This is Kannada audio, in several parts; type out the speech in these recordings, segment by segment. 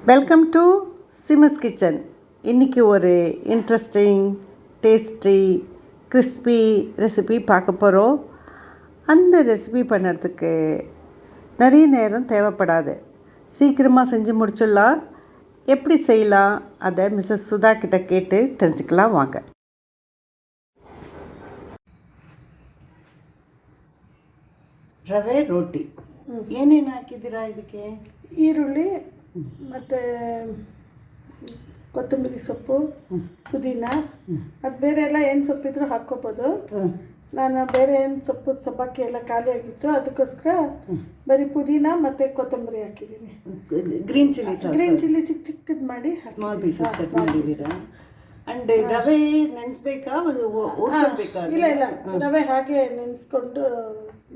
Welcome to சிமஸ் kitchen. இன்றைக்கி ஒரு இன்ட்ரெஸ்டிங் டேஸ்டி கிறிஸ்பி ரெசிபி பார்க்க போகிறோம். அந்த ரெசிபி பண்ணுறதுக்கு நிறைய நேரம் தேவைப்படாது, சீக்கிரமாக செஞ்சு முடிச்சிடலாம். எப்படி செய்யலாம் அதை மிஸ்ஸஸ் சுதா கிட்ட கேட்டு தெரிஞ்சுக்கலாம் வாங்க. ರವೆ ರೋಟಿ ಏನೇನು ಹಾಕಿದ್ದೀರಾ ಇದಕ್ಕೆ? ಈರುಳ್ಳಿ ಮತ್ತು ಕೊತ್ತಂಬರಿ ಸೊಪ್ಪು, ಪುದೀನ, ಅದು ಬೇರೆ ಎಲ್ಲ ಏನು ಸೊಪ್ಪಿದ್ರು ಹಾಕ್ಕೋಬೋದು. ನಾನು ಬೇರೆ ಏನು ಸೊಪ್ಪು ಸಬ್ಬಕ್ಕಿ ಎಲ್ಲ ಖಾಲಿ ಆಗಿತ್ತು, ಅದಕ್ಕೋಸ್ಕರ ಬರೀ ಪುದೀನ ಮತ್ತು ಕೊತ್ತಂಬರಿ ಹಾಕಿದ್ದೀನಿ. ಗ್ರೀನ್ ಚಿಲ್ಲಿ ಚಿಕ್ಕ ಚಿಕ್ಕದು ಮಾಡಿ ಸ್ಮಾಲ್ ಪೀಸಸ್ ಕಟ್ ಮಾಡಿದ್ದೀರಾ? ಅಂಡ್ ರವೆ ನೆನೆಸ್ಬೇಕಾ ಇಲ್ಲ ಇಲ್ಲ, ರವೆ ಹಾಗೆ ನೆನೆಸ್ಕೊಂಡು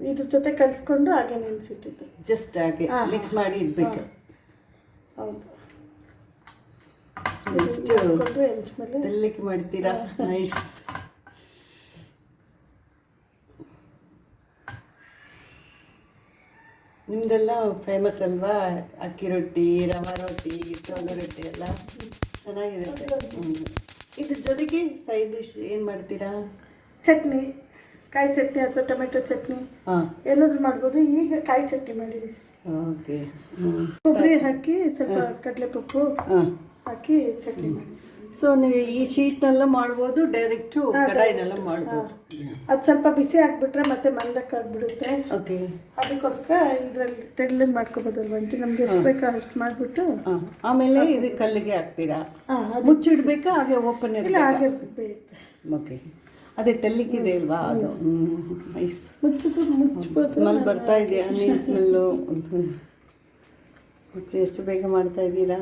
ಇದ್ರ ಜೊತೆ ಕಲಿಸ್ಕೊಂಡು ಹಾಗೆ ನೆನೆಸಿಟ್ಟಿದ್ದೆ. ಜಸ್ಟ್ ಹಾಗೆ ಮಿಕ್ಸ್ ಮಾಡಿ ಇಡಬೇಕು. ಹೌದು, ಎಷ್ಟು ತೆಳ್ಳಗೆ ಮಾಡ್ತೀರಾ? ನೈಸ್. ನಿಮ್ದೆಲ್ಲ ಫೇಮಸ್ ಅಲ್ವಾ, ಅಕ್ಕಿ ರೊಟ್ಟಿ, ರವಾ ರೊಟ್ಟಿ, ಜೋಳ ರೊಟ್ಟಿ ಎಲ್ಲ ಚೆನ್ನಾಗಿರುತ್ತೆ. ಇದ್ರ ಜೊತೆಗೆ ಸೈಡ್ ಡಿಶ್ ಏನು ಮಾಡ್ತೀರಾ? ಚಟ್ನಿ, ಕಾಯಿ ಚಟ್ನಿ ಅಥವಾ ಟೊಮೆಟೊ ಚಟ್ನಿ ಏನಾದರೂ ಮಾಡ್ಬೋದು. ಈಗ ಕಾಯಿ ಚಟ್ನಿ ಮಾಡಿದ್ದೀವಿ. ಓಕೆ. ಕೊಬ್ಬರಿ ಹಾಕಿ ಸ್ವಲ್ಪ ಕಡಲೆಪಪ್ಪು ಹಾಕಿ ಚಟ್ನಿ ಮಾಡಿ. ಸೊ ನೀವು ಈ ಶೀಟ್ನೆಲ್ಲ ಮಾಡ್ಬೋದು, ಡೈರೆಕ್ಟು ಕಡಾಯಿನೆಲ್ಲ ಮಾಡ್ಬೋದು. ಅದು ಸ್ವಲ್ಪ ಬಿಸಿ ಹಾಕ್ಬಿಟ್ರೆ ಮತ್ತೆ ಮಂದಕ್ಕಾಗ್ಬಿಡುತ್ತೆ. ಓಕೆ, ಅದಕ್ಕೋಸ್ಕರ ಇದರಲ್ಲಿ ತೆಳ್ಳಗೆ ಮಾಡ್ಕೊಬೋದಲ್ವ ಅಂತ ನಮ್ಗೆ ಎಷ್ಟು ಬೇಕೋ ಅಷ್ಟು ಮಾಡಿಬಿಟ್ಟು ಆಮೇಲೆ ಇದು ಕಲ್ಲಿಗೆ ಹಾಕ್ತೀರಾ? ಮುಚ್ಚಿಡ್ಬೇಕಾ ಹಾಗೆ ಓಪನ್ ಇಲ್ಲ, ಹಾಗೆ ಬೇಯುತ್ತೆ. ಓಕೆ, ಅದೇ ತೆಲ್ಲಿಗಿದೆ ಅಲ್ವಾ, ಅದು ನೈಸ್. ಮುಚ್ಚಬಹುದು. ಸ್ಮೆಲ್ ಬರ್ತಾ ಇದೆಯಾ? ನೀರು ಸ್ಮೆಲ್ಲು. ಎಷ್ಟು ಬೇಗ ಮಾಡ್ತಾ ಇದ್ದೀರಾ?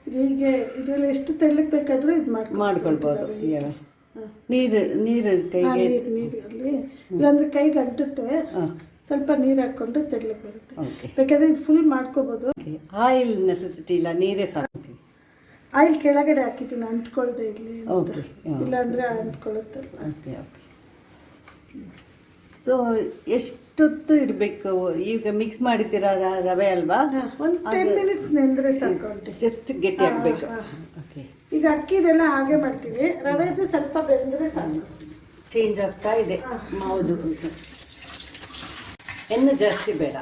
ಹೀಗೆ ಇದರಲ್ಲಿ ಎಷ್ಟು ತೆಳ್ಳಗೆ ಬೇಕಾದರೂ ಇದು ಮಾಡ್ಕೊಳ್ಬೋದು. ನೀರು ಕೈಗೆ ನೀರಲ್ಲಿ ಇಲ್ಲಾಂದ್ರೆ ಕೈಗೆ ಅಂಟುತ್ತೆ. ಸ್ವಲ್ಪ ನೀರು ಹಾಕ್ಕೊಂಡು ತೆಳ್ಳಗೆ ಬರುತ್ತೆ. ಬೇಕಾದ್ರೆ ಇದು ಫುಲ್ ಮಾಡ್ಕೋಬೋದು. ಆಯಿಲ್ ನೆಸೆಸಿಟಿ ಇಲ್ಲ, ನೀರೇ ಸಾಕು. ಆಯಿಲ್ ಕೆಳಗಡೆ ಹಾಕಿದ್ದೀನಿ ಅಂಟ್ಕೊಳ್ದೆ ಇರಲಿ, ಇಲ್ಲಾಂದರೆ ಅಂಟ್ಕೊಳ್ಳುತ್ತೆ. Okay okay. ಸೊ ಎಷ್ಟೊತ್ತು ಇರಬೇಕು? ಈಗ ಮಿಕ್ಸ್ ಮಾಡಿದ್ದೀರಾ ರವೆ ಅಲ್ವಾ? ಒಂದು 10 ಮಿನಿಟ್ಸ್ ನೆಂದರೆ ಸಾಕು. ಜಸ್ಟ್ ಗಟ್ಟಿ ಆಗಬೇಕು. ಓಕೆ. ಈಗ ಅಕ್ಕಿದೆಲ್ಲ ಹಾಗೆ ಮಾಡ್ತೀವಿ, ರವೆದು ಸ್ವಲ್ಪ ಬೆಂದರೆ ಸಾಕು. ಚೇಂಜ್ ಆಗ್ತಾ ಇದೆ. ಹೌದು, ಎಣ್ಣೆ ಜಾಸ್ತಿ ಬೇಡ.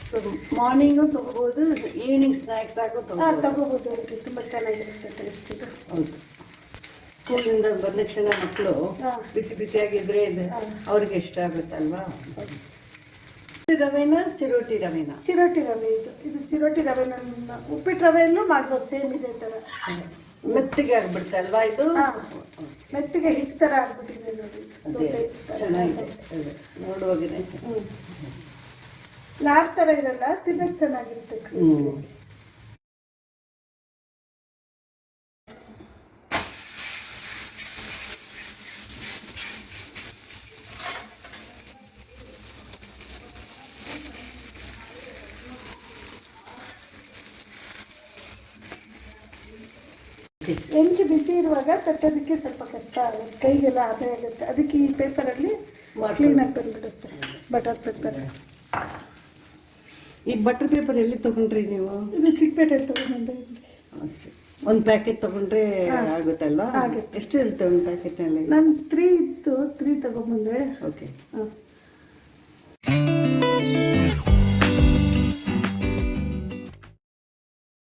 ಸೊ ಮಾರ್ನಿಂಗು ತೊಗೋಬೋದು, ಈವ್ನಿಂಗ್ ಸ್ನ್ಯಾಕ್ಸ್ ಆಗೋ ತಗೋಬೋದು. ತುಂಬ ಚೆನ್ನಾಗಿರುತ್ತೆ ಟೇಸ್ಟ್ ಇದು. ಹೌದು, ಸ್ಕೂಲಿಂದ ಬಂದ ತಕ್ಷಣ ಮಕ್ಕಳು ಬಿಸಿ ಬಿಸಿಯಾಗಿದ್ರೆ ಅವ್ರಿಗೆ ಇಷ್ಟ ಆಗುತ್ತಲ್ವಾ. ರವೆನ ಚಿರೋಟಿ ರವೆನ? ಚಿರೋಟಿ ರವೆ ಇದು ಚಿರೋಟಿ ರವೆ. ಉಪ್ಪಿಟ್ಟು ರವೆಯಲ್ಲೂ ಮಾಡ್ಬೋದು, ಸೇಮ್ ಇದೇ ಥರ. ಮೆತ್ತಿಗೆ ಆಗ್ಬಿಡುತ್ತೆ ಅಲ್ವಾ ಇದು? ಮೆತ್ತಿಗೆ ಹಿಟ್ಟು ಥರ ಆಗ್ಬಿಟ್ಟಿದೆ ನೋಡಿ. ಚೆನ್ನಾಗಿದೆ, ನೋಡುವಾಗನೇ ಲಾರ್ ಥರ ಇರಲ್ಲ, ತಿನ್ನಕ್ಕೆ ಚೆನ್ನಾಗಿರುತ್ತೆ. ಹೆಂಚು ಬಿಸಿ ಇರುವಾಗ ತಟ್ಟೋದಕ್ಕೆ ಸ್ವಲ್ಪ ಕಷ್ಟ ಆಗುತ್ತೆ, ಕೈಗೆಲ್ಲ ಆದಾಯ ಆಗುತ್ತೆ. ಅದಕ್ಕೆ ಈ ಪೇಪರಲ್ಲಿ ಕ್ಲೀನಾಗಿ ಬಂದ್ಬಿಡುತ್ತೆ. Butter paper. ಈ ಬಟರ್ ಪೇಪರ್ ಎಲ್ಲಿ ತೊಗೊಂಡ್ರಿ ನೀವು? ಇದು ಚಿಕ್ಕಪೇಟೆಯಲ್ಲಿ ತೊಗೊಂಡ್ಬಂದೆ ಅಷ್ಟೇ. ಒಂದು ಪ್ಯಾಕೆಟ್ ತೊಗೊಂಡ್ರೆ ಆಗುತ್ತಲ್ವಾ? ಎಷ್ಟು ಇರುತ್ತೆ ಒಂದು ಪ್ಯಾಕೆಟ್ನಲ್ಲಿ? ನಾನು 3 ಇತ್ತು, 3 ತೊಗೊಂಡ್ಬಂದೆ. ಓಕೆ.